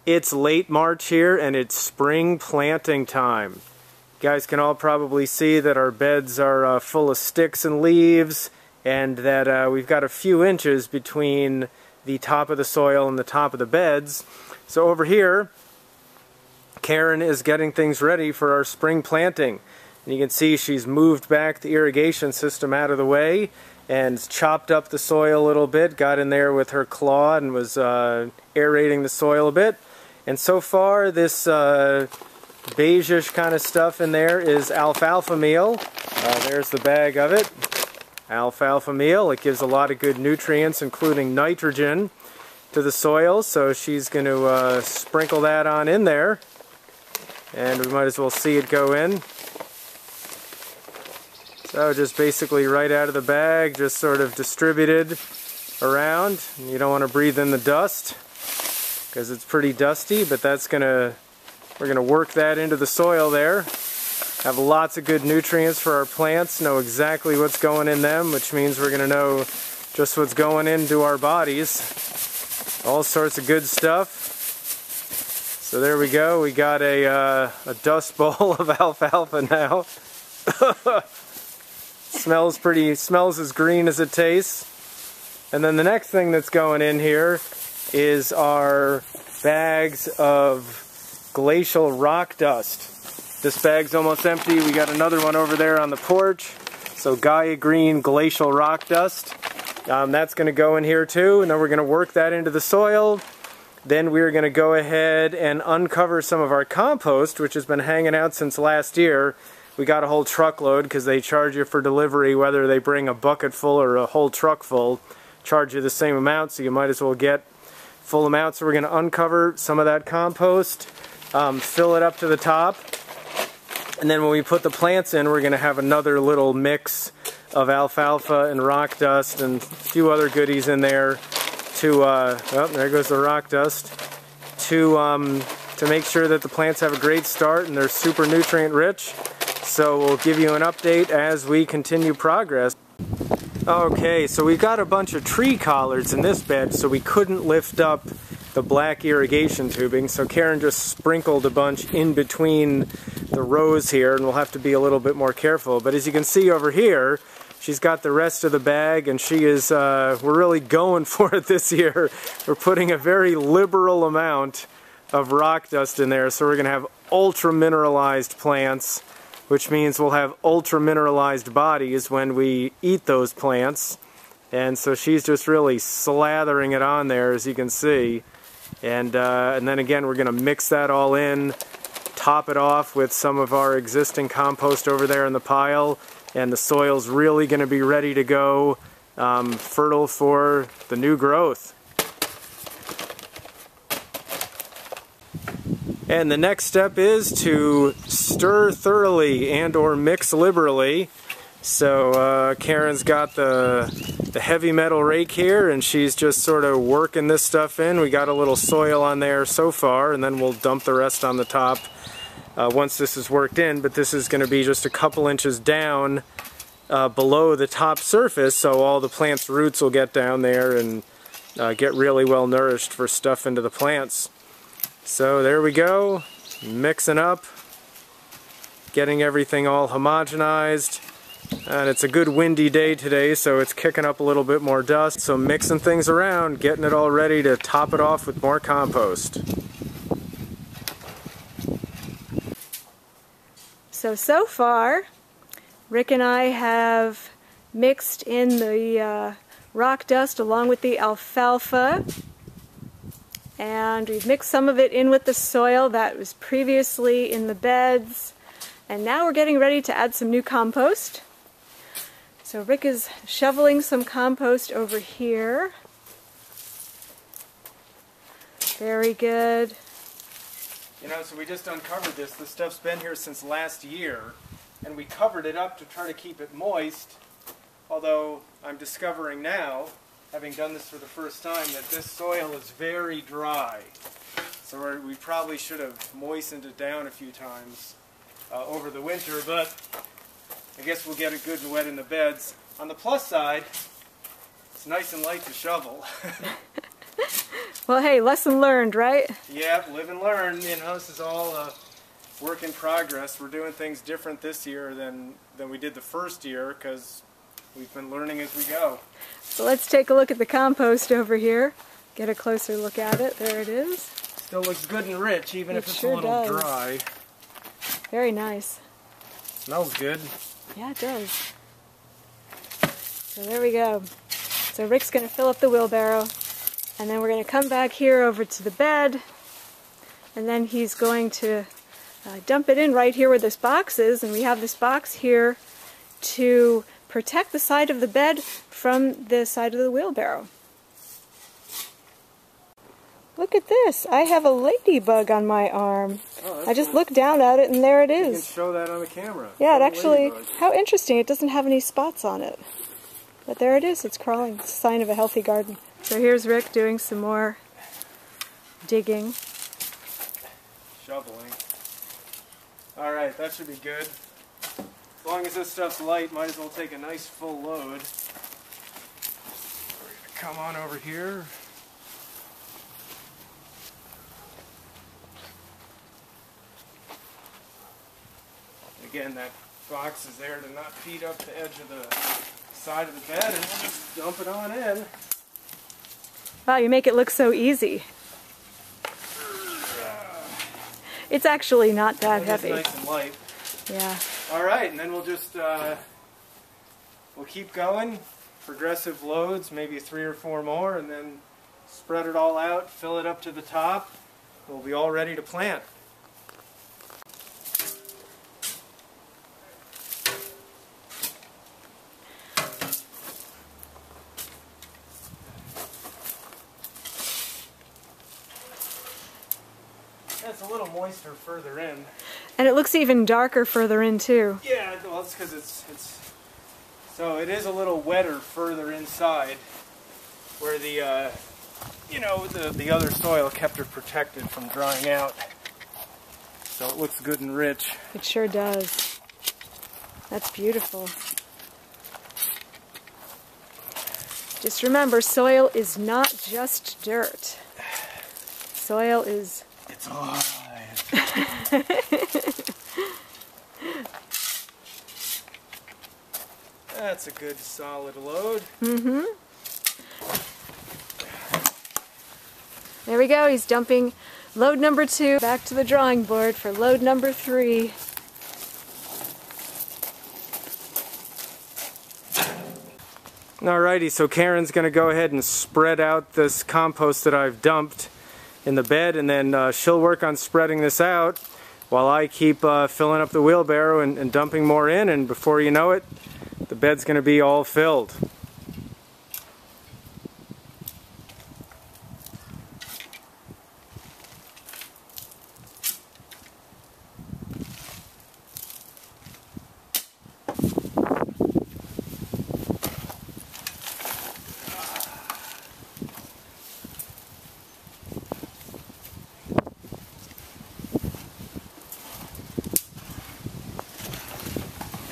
It's late March here and it's spring planting time. You guys can all probably see that our beds are full of sticks and leaves, and that we've got a few inches between the top of the soil and the top of the beds. So over here, Karin is getting things ready for our spring planting. And you can see she's moved back the irrigation system out of the way and chopped up the soil a little bit, got in there with her claw and was aerating the soil a bit. And so far this beigeish kind of stuff in there is alfalfa meal. There's the bag of it. Alfalfa meal. It gives a lot of good nutrients, including nitrogen, to the soil. So she's going to sprinkle that on in there. And we might as well see it go in. So just basically right out of the bag, just sort of distributed around. You don't want to breathe in the dust because it's pretty dusty, but we're gonna work that into the soil there. Have lots of good nutrients for our plants, know exactly what's going in them, which means we're gonna know just what's going into our bodies. All sorts of good stuff. So there we go, we got a dust bowl of alfalfa now. Smells as green as it tastes. And then the next thing that's going in here is our bags of glacial rock dust. This bag's almost empty. We got another one over there on the porch. So Gaia Green glacial rock dust. That's going to go in here too, and then we're going to work that into the soil. Then we're going to go ahead and uncover some of our compost, which has been hanging out since last year. We got a whole truckload because they charge you for delivery, whether they bring a bucket full or a whole truck full. Charge you the same amount, so you might as well get full amount. So we're going to uncover some of that compost, fill it up to the top, and then when we put the plants in, we're going to have another little mix of alfalfa and rock dust and a few other goodies in there to, oh, there goes the rock dust, to make sure that the plants have a great start and they're super nutrient rich. So we'll give you an update as we continue progress. Okay, so we've got a bunch of tree collards in this bed, so we couldn't lift up the black irrigation tubing, so Karin just sprinkled a bunch in between the rows here, and we'll have to be a little bit more careful. But as you can see over here, she's got the rest of the bag, and she is, we're really going for it this year. We're putting a very liberal amount of rock dust in there, so we're going to have ultra mineralized plants, which means we'll have ultra mineralized bodies when we eat those plants. And so she's just really slathering it on there, as you can see. And then again, we're going to mix that all in, top it off with some of our existing compost over there in the pile, and the soil's really going to be ready to go, fertile for the new growth. And the next step is to stir thoroughly and or mix liberally. So Karin's got the heavy metal rake here, and she's just sort of working this stuff in. We got a little soil on there so far, and then we'll dump the rest on the top once this is worked in. But this is going to be just a couple inches down below the top surface, so all the plant's roots will get down there and get really well nourished for stuff into the plants. So there we go, mixing up, getting everything all homogenized, and it's a good windy day today, so it's kicking up a little bit more dust. So mixing things around, getting it all ready to top it off with more compost. So far, Rick and I have mixed in the rock dust along with the alfalfa. And we've mixed some of it in with the soil that was previously in the beds. And now we're getting ready to add some new compost. So Rick is shoveling some compost over here. Very good. You know, so we just uncovered this. This stuff's been here since last year. And we covered it up to try to keep it moist. Although I'm discovering now, having done this for the first time, that this soil is very dry. So we probably should have moistened it down a few times over the winter, but I guess we'll get it good and wet in the beds. On the plus side, it's nice and light to shovel. Well, hey, lesson learned, right? Yep, live and learn. You know, this is all a work in progress. We're doing things different this year than we did the first year because we've been learning as we go. So let's take a look at the compost over here. Get a closer look at it. There it is. Still looks good and rich, even if it's sure a little does. dry. Very nice. Smells good. Yeah, it does. So there we go. So Rick's going to fill up the wheelbarrow, and then we're going to come back here over to the bed, and then he's going to dump it in right here where this box is, and we have this box here to protect the side of the bed from the side of the wheelbarrow. Look at this. I have a ladybug on my arm. Oh, I just looked down at it and there it You is. can show that on the camera. Yeah, it actually, how interesting. It doesn't have any spots on it. But there it is. It's crawling. It's a sign of a healthy garden. So here's Rick doing some more digging. Shoveling. Alright, that should be good. As long as this stuff's light, might as well take a nice full load. We're going to come on over here. Again, that box is there to not feed up the edge of the side of the bed, and we'll just dump it on in. Wow, you make it look so easy. It's actually not that heavy. It's nice and light. Yeah. Alright, and then we'll just, we'll keep going. Progressive loads, maybe 3 or 4 more, and then spread it all out, fill it up to the top. We'll be all ready to plant. It's a little moister further in. And it looks even darker further in too. Yeah, well, it's because it's so it is a little wetter further inside, where the you know, the other soil kept it protected from drying out. So it looks good and rich. It sure does. That's beautiful. Just remember, soil is not just dirt. Soil is... It's alive. That's a good solid load. Mm-hmm. There we go. He's dumping load number 2 back to the drawing board for load number 3. Alrighty, so Karen's going to go ahead and spread out this compost that I've dumped in the bed, and then she'll work on spreading this out while I keep filling up the wheelbarrow and dumping more in, and before you know it, the bed's going to be all filled.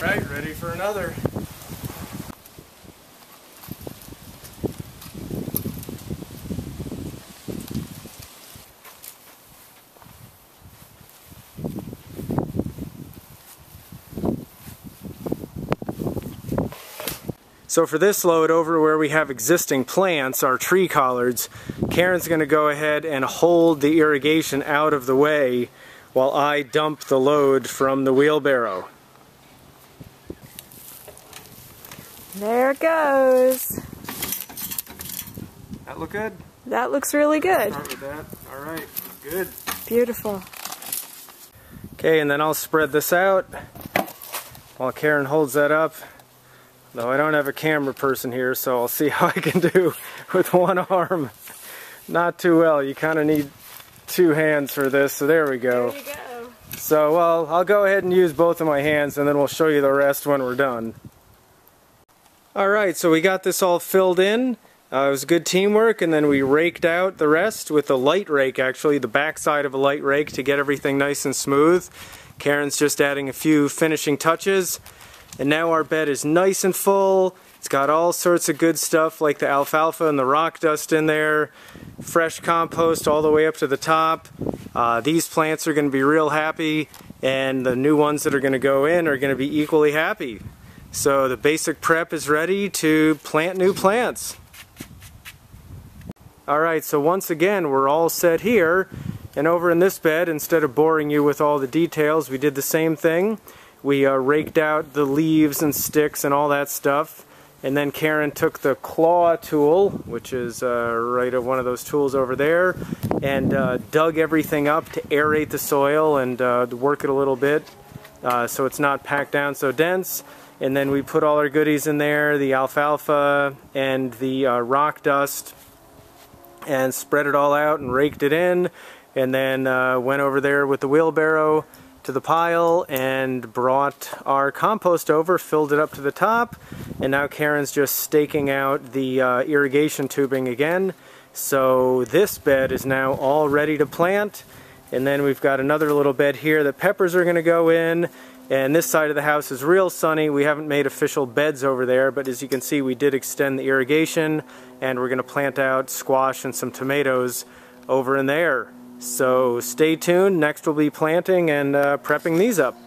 Right, ready for another. So for this load over where we have existing plants, our tree collards, Karen's going to go ahead and hold the irrigation out of the way while I dump the load from the wheelbarrow. There it goes. That look good? That looks really good. Start with that. Alright, good. Beautiful. Okay, and then I'll spread this out while Karen holds that up. Though I don't have a camera person here, so I'll see how I can do with one arm. Not too well. You kind of need 2 hands for this, so there we go. There you go. So, well, I'll go ahead and use both of my hands, and then we'll show you the rest when we're done. Alright, so we got this all filled in. It was good teamwork, and then we raked out the rest with a light rake, actually, the back side of a light rake to get everything nice and smooth. Karen's just adding a few finishing touches. And now our bed is nice and full, It's got all sorts of good stuff like the alfalfa and the rock dust in there, fresh compost all the way up to the top. These plants are going to be real happy, and the new ones that are going to go in are going to be equally happy. So the basic prep is ready to plant new plants. Alright, so once again we're all set here, and over in this bed, instead of boring you with all the details, we did the same thing. We raked out the leaves and sticks and all that stuff. And then Karin took the claw tool, which is right at one of those tools over there, and dug everything up to aerate the soil and work it a little bit so it's not packed down so dense. And then we put all our goodies in there, the alfalfa and the rock dust, and spread it all out and raked it in. And then went over there with the wheelbarrow to the pile and brought our compost over, filled it up to the top, and now Karin's just staking out the irrigation tubing again. So this bed is now all ready to plant, and then we've got another little bed here that peppers are going to go in, and this side of the house is real sunny. We haven't made official beds over there, but as you can see we did extend the irrigation, and we're going to plant out squash and some tomatoes over in there. So stay tuned, next we'll be planting and prepping these up.